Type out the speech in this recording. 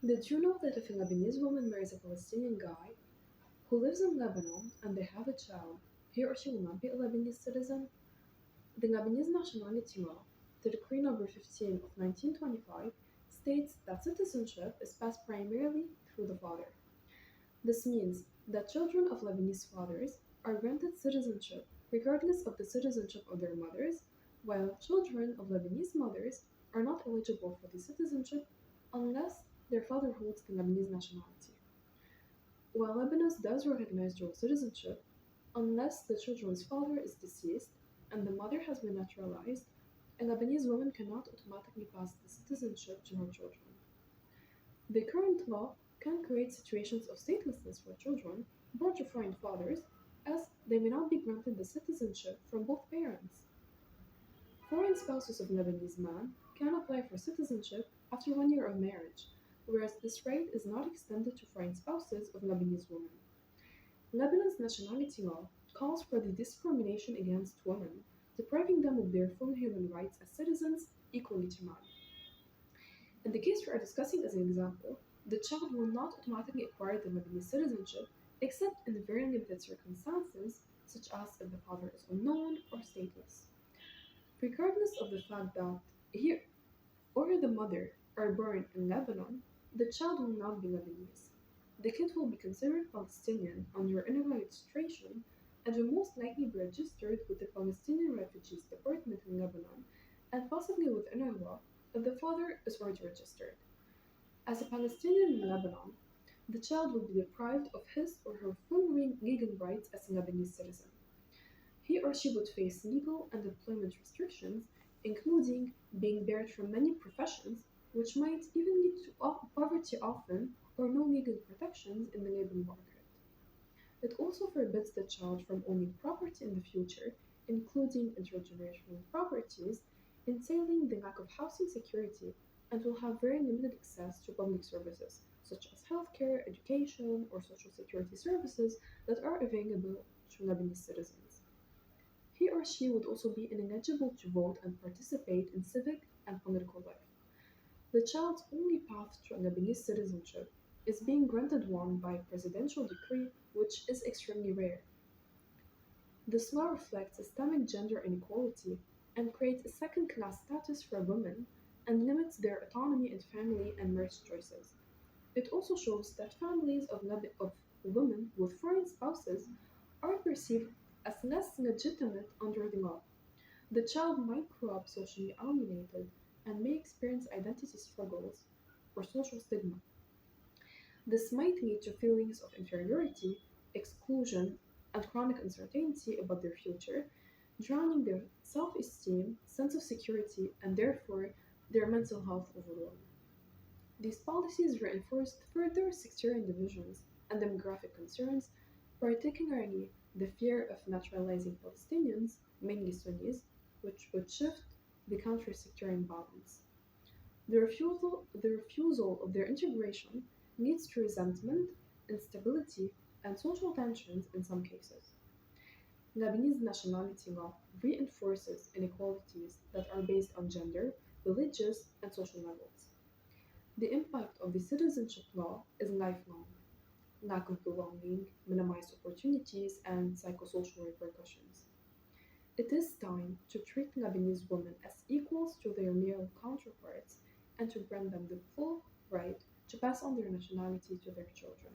Did you know that if a Lebanese woman marries a Palestinian guy who lives in Lebanon and they have a child, he or she will not be a Lebanese citizen? The Lebanese nationality law, the Decree Number 15 of 1925, states that citizenship is passed primarily through the father. This means that children of Lebanese fathers are granted citizenship regardless of the citizenship of their mothers, while children of Lebanese mothers are not eligible for the citizenship unless their father holds the Lebanese nationality. While Lebanon does recognize dual citizenship, unless the children's father is deceased and the mother has been naturalized, a Lebanese woman cannot automatically pass the citizenship to her children. The current law can create situations of statelessness for children born to foreign fathers, as they may not be granted the citizenship from both parents. Foreign spouses of Lebanese men can apply for citizenship after 1 year of marriage, whereas this right is not extended to foreign spouses of Lebanese women. Lebanon's nationality law calls for the discrimination against women, depriving them of their full human rights as citizens equally to men. In the case we are discussing as an example, the child will not automatically acquire the Lebanese citizenship except in very limited circumstances, such as if the father is unknown or stateless. Regardless of the fact that he or the mother are born in Lebanon, the child will not be Lebanese. The kid will be considered Palestinian under INRWA registration and will most likely be registered with the Palestinian Refugees Department in Lebanon and possibly with INRWA if the father is already registered. As a Palestinian in Lebanon, the child will be deprived of his or her full legal rights as a Lebanese citizen. He or she would face legal and employment restrictions, including being barred from many professions, which might even lead to poverty often or no legal protections in the labor market. It also forbids the child from owning property in the future, including intergenerational properties, entailing the lack of housing security, and will have very limited access to public services, such as healthcare, education, or social security services that are available to Lebanese citizens. He or she would also be ineligible to vote and participate in civic and political life. The child's only path to Lebanese citizenship is being granted one by presidential decree, which is extremely rare. This law reflects systemic gender inequality and creates a second class status for women and limits their autonomy in family and marriage choices. It also shows that families of women with foreign spouses are perceived as less legitimate under the law. The child might grow up socially alienated and may experience identity struggles or social stigma. This might lead to feelings of inferiority, exclusion, and chronic uncertainty about their future, drowning their self esteem, sense of security, and therefore their mental health overall. These policies reinforced further sectarian divisions and demographic concerns, particularly the fear of naturalizing Palestinians, mainly Sunnis, which would shift the country's sectarian balance. The refusal of their integration leads to resentment, instability, and social tensions in some cases. Lebanese nationality law reinforces inequalities that are based on gender, religious, and social levels. The impact of the citizenship law is lifelong: lack of belonging, minimized opportunities, and psychosocial repercussions. It is time to treat Lebanese women as equals to their male counterparts and to grant them the full right to pass on their nationality to their children.